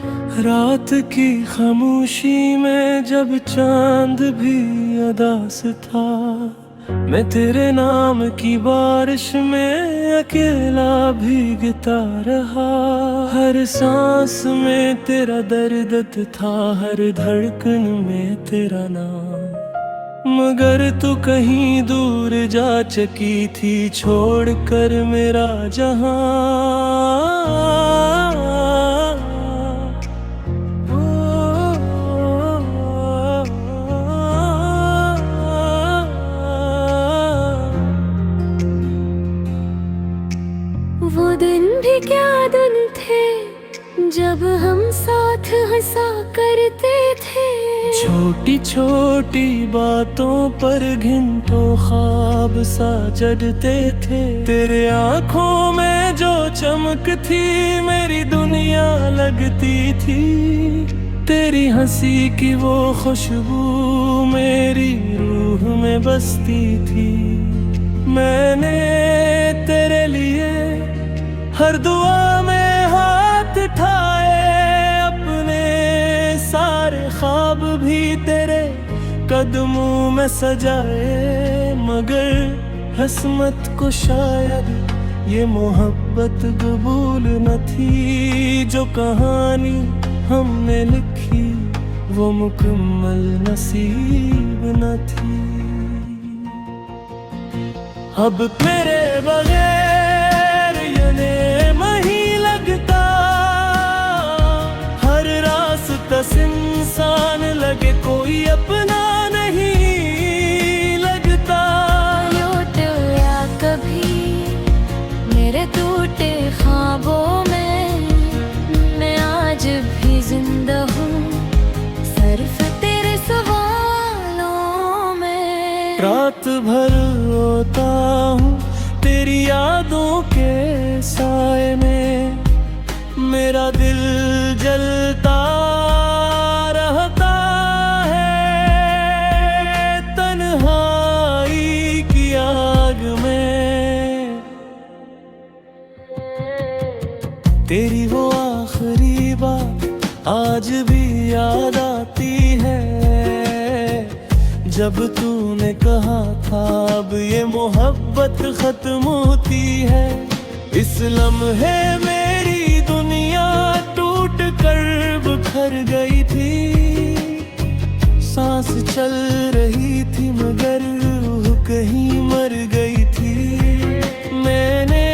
रात की खामोशी में जब चांद भी अदास था, मैं तेरे नाम की बारिश में अकेला भीगता रहा। हर सांस में तेरा दर्द था, हर धड़कन में तेरा नाम। मगर तू कहीं दूर जा चकी थी, छोड़ कर मेरा जहां। वो दिन भी क्या दिन थे जब हम साथ हंसा करते थे। छोटी छोटी बातों पर घंटों ख्वाब सा जड़ते थे। तेरे आँखों में जो चमक थी मेरी दुनिया लगती थी। तेरी हंसी की वो खुशबू मेरी रूह में बसती थी। मैंने तेरे लिए हर दुआ में हाथ ठाए, अपने सारे ख्वाब भी तेरे कदमों में सजाए। मगर हसमत को शायद ये मोहब्बत कबूल न थी। जो कहानी हमने लिखी वो मुकम्मल नसीब न थी। अब तेरे बगैर ये नेम ही लगता, हर रास्ता इंसान लगे कोई अपना नहीं लगता। लौट या कभी मेरे टूटे ख्वाबों में, मैं आज भी जिंदा हूँ सिर्फ तेरे सवालों में। रात भर रोता हूँ तेरी यादों के साए में, मेरा दिल जलता रहता है तन्हाई की आग में। तेरी वो आखिरी बात आज भी याद आती है, जब तूने कहा था अब ये मोहब्बत खत्म होती है। इस लम्हे मेरी दुनिया टूट कर बिखर गई थी। सांस चल रही थी मगर रूह कहीं मर गई थी। मैंने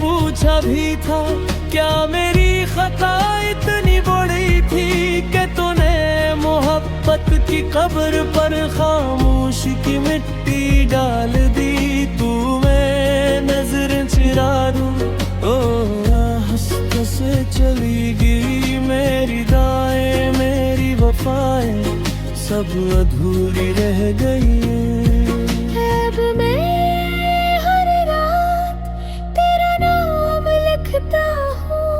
पूछा भी था क्या मेरी खता इतनी बड़ी थी कि तूने मोहब्बत की कब्र पर खामोशी की मिट्टी डाल दी। तू मैं नजर चिरा दूं ओ हंसते से चली गई मेरी दाएं मेरी वफाएं सब अधूरी रह गई। अब मैं हर रात तेरा नाम लिखता हूँ,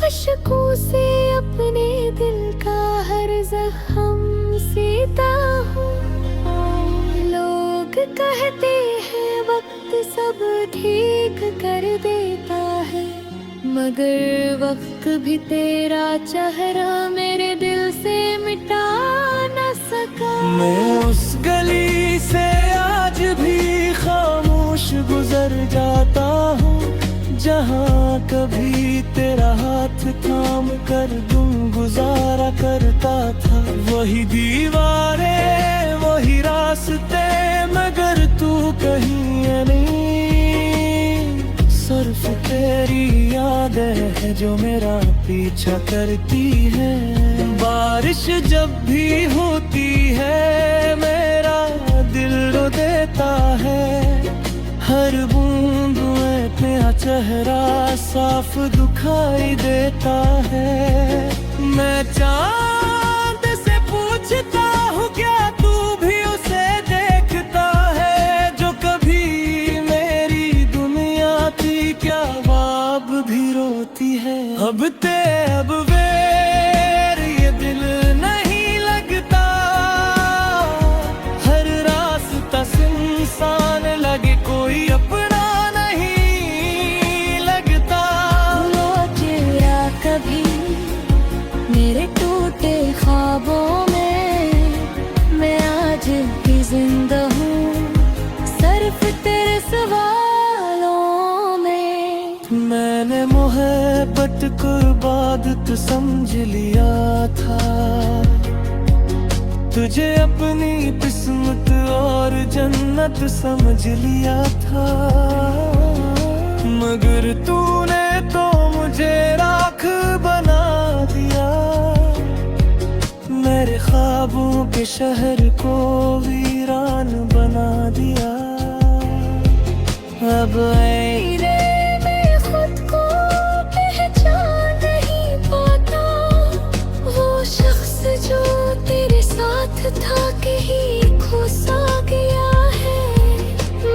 अश्कों से अपने दिल का हर जख्म सीता हूँ। लोग कहते हैं वक्त सब ठीक कर देता है, मगर वक्त भी तेरा चेहरा मेरे दिल से मिटा न सका। मैं उस गली से आज भी खामोश गुजर जाता हूँ, जहाँ कभी तेरा हाथ थाम कर तुम गुजारा करता था। वही दीवारें वही रास्ते मगर तू कहीं है नहीं। सिर्फ तेरी यादें है जो मेरा पीछा करती है। बारिश जब भी होती है मेरा दिल रो देता है। हर बूंद में तेरा चेहरा साफ दिखाई देता है। मैं चांद से पूछता हूँ क्या तू भी उसे देखता है, जो कभी मेरी दुनिया थी क्या बाब भी रोती है। अब वेर ये दिल नहीं लगता, हर रास्ता इंसान लगे कोई अपना नहीं लगता। लौट या कभी मुझको इबादत समझ लिया था, तुझे अपनी किस्मत और जन्नत समझ लिया था। मगर तूने तो मुझे राख बना दिया, मेरे ख्वाबों के शहर को वीरान बना दिया। अब तेरे में खुद को पहचान नहीं पाता, वो शख्स जो तेरे साथ था कहीं खो सा गया है।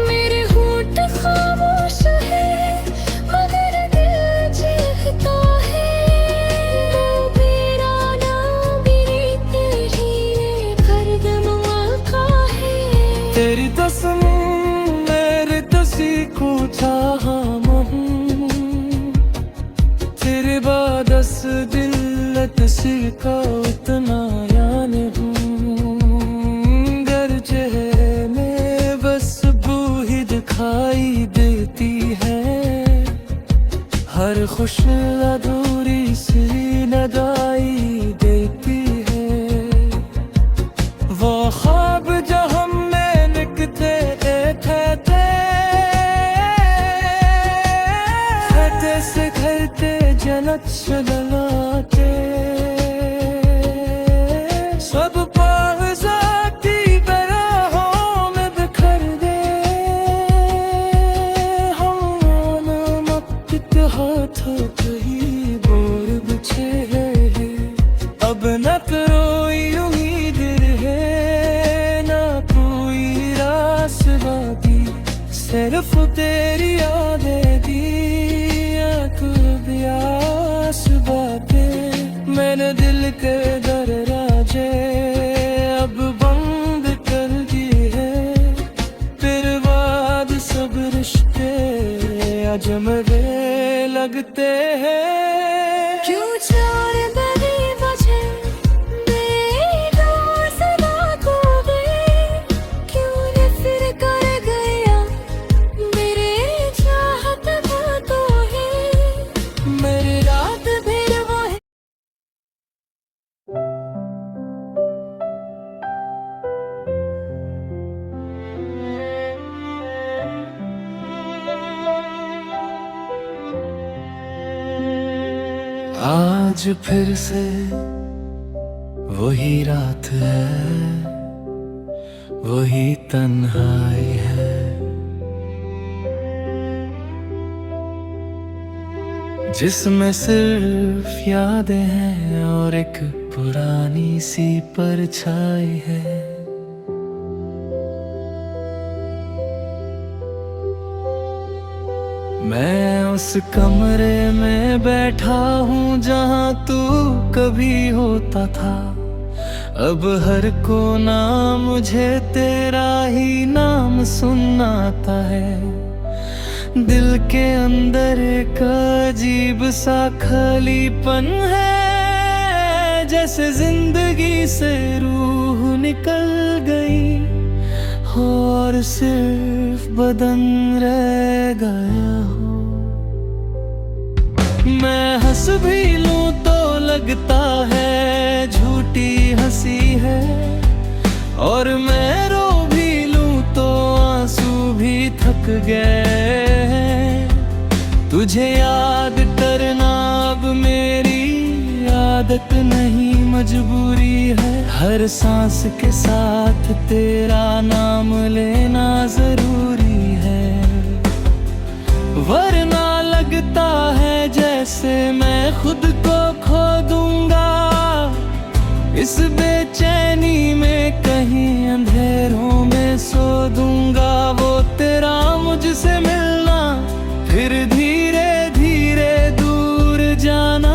मेरे होंठ खामोश है मगर दिल चीखता है, वो मेरा नाम भी तेरी हरदम आका है। तेरी कसम मेरे तसी को चाहा महूं, तेरे बाद 10 दिल तसी का उतना यान हूँ। गरजे में बस बू ही दिखाई देती है, हर खुश अधूरी सी नदाई देती है। वो ख्वाब जो हम में लिखते थे खते से घरते जन्नत चलाते, सब पागज़ाती बराहों में बिखर दे। हम मत हाथों कहीं बोर बिछे हैं, अब न कोई उम्मीद रहे ना कोई रास बाकी, सिर्फ तेरी यादें दी आस बातें। मैंने दिल के दरवाजे अब बंद कर दिए हैं, तेरे बाद सब रिश्ते अजनबी लगते हैं। क्यों 4 बजे मेरी डोर से रात हो गई, क्यों ने फिर कर गया मेरे चाहत बातों है, मेरी रात फिर वो है। आज फिर से वही रात है, वही तन्हाई है, जिसमें सिर्फ यादें हैं और एक पुरानी सी परछाई है। मैं उस कमरे में बैठा हूँ जहाँ तू कभी होता था, अब हर कोना मुझे तेरा ही नाम सुनना आता है। दिल के अंदर एक अजीब सा खालीपन है, जैसे जिंदगी से रूह निकल गई और सिर्फ बदन रह गया हो। मैं हंस भी लूं तो लगता है झूठी हंसी है, और मैं रो भी लूं तो आंसू भी थक गए। तुझे याद करना अब मेरी आदत नहीं मजबूरी है, हर सांस के साथ तेरा नाम लेना जरूरी है। वरना लगता है जैसे मैं खुद को खो दूंगा इस बेचैनी में, कहीं अंधेरों में सो दूंगा। वो तेरा मुझसे मिलना फिर धीरे धीरे दूर जाना,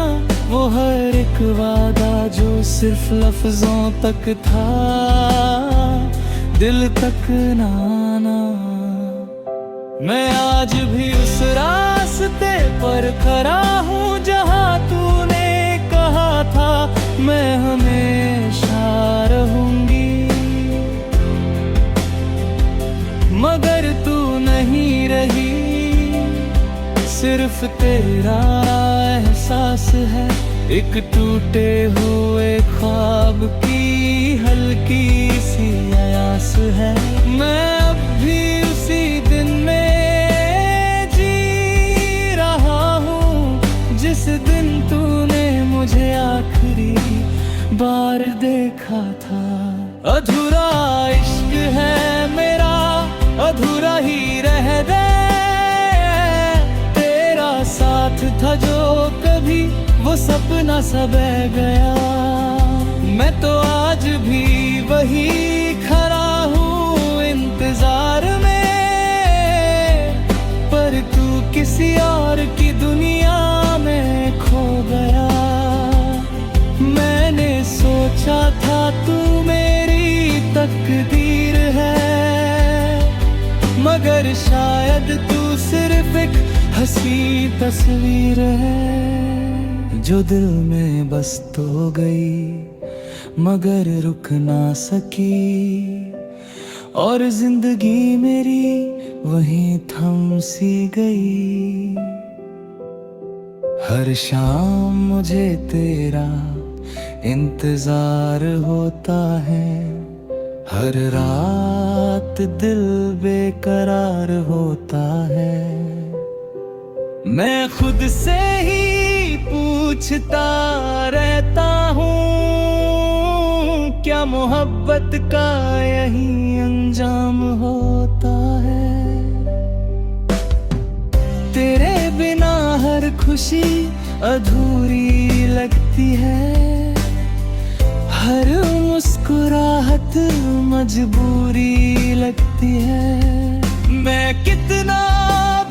वो हर एक वादा जो सिर्फ लफ्जों तक था दिल तक ना आना। मैं आज भी उस रास्ते पर खड़ा हूँ जहाँ तूने कहा था मैं हमेशा रहूंगी, मगर तू नहीं रही, सिर्फ सिर्फ तेरा एहसास है, एक टूटे हुए ख्वाब की हल्की सी आस है। मैं अब भी उसी दिन में जी रहा हूँ जिस दिन तूने मुझे आखिरी बार देखा था। अधूरा इश्क है मेरा, अधूरा ही रह दे, तेरा साथ था जो कभी वो सपना सा बह गया। मैं तो आज भी वही खड़ा हूँ इंतजार में, पर तू किसी और की दुनिया में खो गया। मैंने सोचा था तू मेरी तकदीर है, मगर शायद तू सिर्फ एक हंसी तस्वीर है, जो दिल में बस तो गई मगर रुक ना सकी, और जिंदगी मेरी वहीं थम सी गई। हर शाम मुझे तेरा इंतजार होता है, हर रात दिल बेकरार होता है। मैं खुद से ही पूछता रहता हूँ, क्या मोहब्बत का यही अंजाम होता है। तेरे बिना हर खुशी अधूरी लगती है, हर मुस्कुराहट मजबूरी लगती है। मैं कितना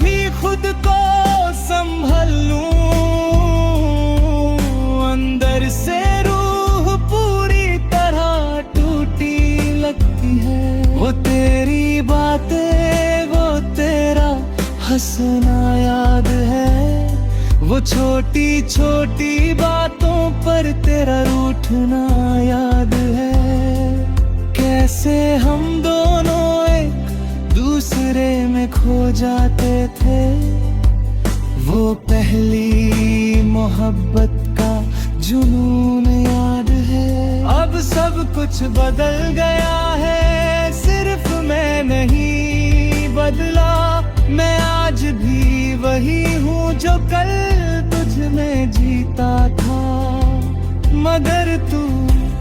भी खुद को संभल लूं, अंदर से रूह पूरी तरह टूटी लगती है। वो तेरी बातें, वो तेरा हंसना याद है, वो छोटी छोटी बातों पर तेरा रूठना याद है। कैसे हम दोनों एक दूसरे में खो जाते थे, वो पहली मोहब्बत का जुनून याद है। अब सब कुछ बदल गया है, सिर्फ मैं नहीं बदला। मैं आज भी वही हूँ जो कल तुझ में जीता था, मगर तू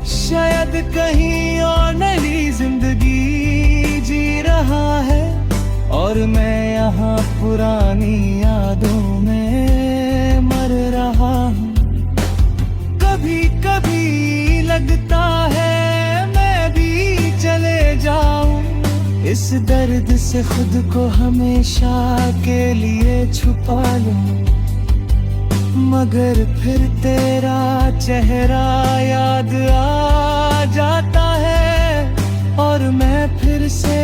शायद कहीं और नई जिंदगी जी रहा है, और मैं यहाँ पुरानी यादों में मर रहा हूँ। कभी कभी लगता है मैं भी चले जाऊं, इस दर्द से खुद को हमेशा के लिए छुपा लूं, मगर फिर तेरा चेहरा याद आ जाता है, और मैं फिर से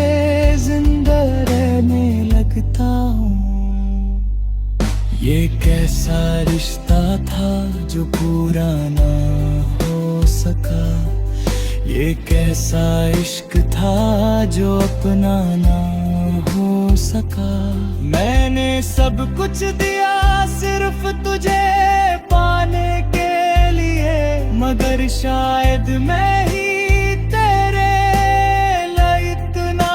जिंदा रहने लगता हूँ। ये कैसा रिश्ता था जो पूरा ना हो सका, ये कैसा इश्क था जो अपना ना हो सका। मैंने सब कुछ दिया सिर्फ तुझे पाने के लिए, मगर शायद मैं ही तेरे लिए इतना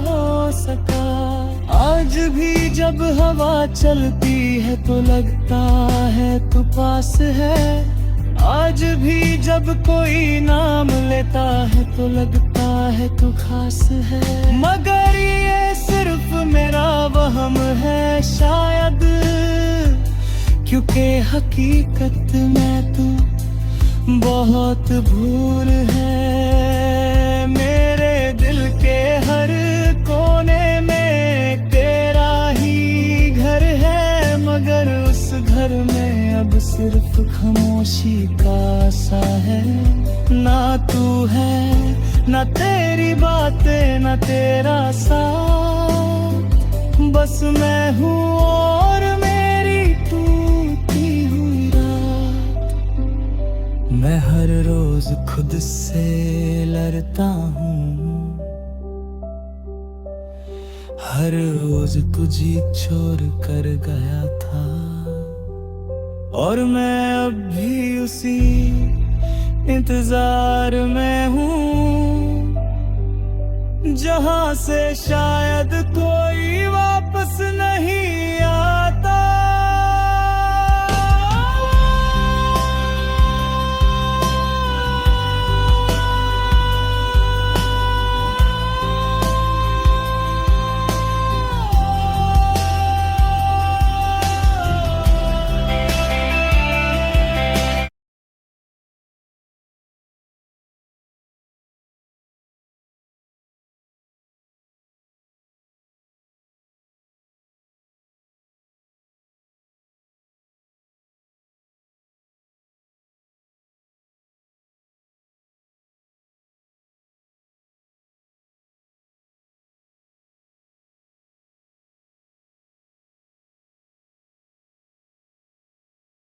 हो सका। आज भी जब हवा चलती है तो लगता है तू पास है, आज भी जब कोई नाम लेता है तो लगता है तू खास है। मगर ये सिर्फ मेरा वहम है शायद, क्योंकि हकीकत में तू बहुत दूर है। मेरे दिल के हर कोने में तेरा ही घर है, मगर उस घर में अब सिर्फ खामोशी का सा है। ना तू है, ना तेरी बातें, ना तेरा साथ, बस मैं हूँ और मेरी टूटी हुई रात। मैं हर रोज खुद से लड़ता हूँ, हर रोज तुझी छोड़ कर गया था। और मैं अब भी उसी इंतजार में हूँ, जहां से शायद कोई वापस नहीं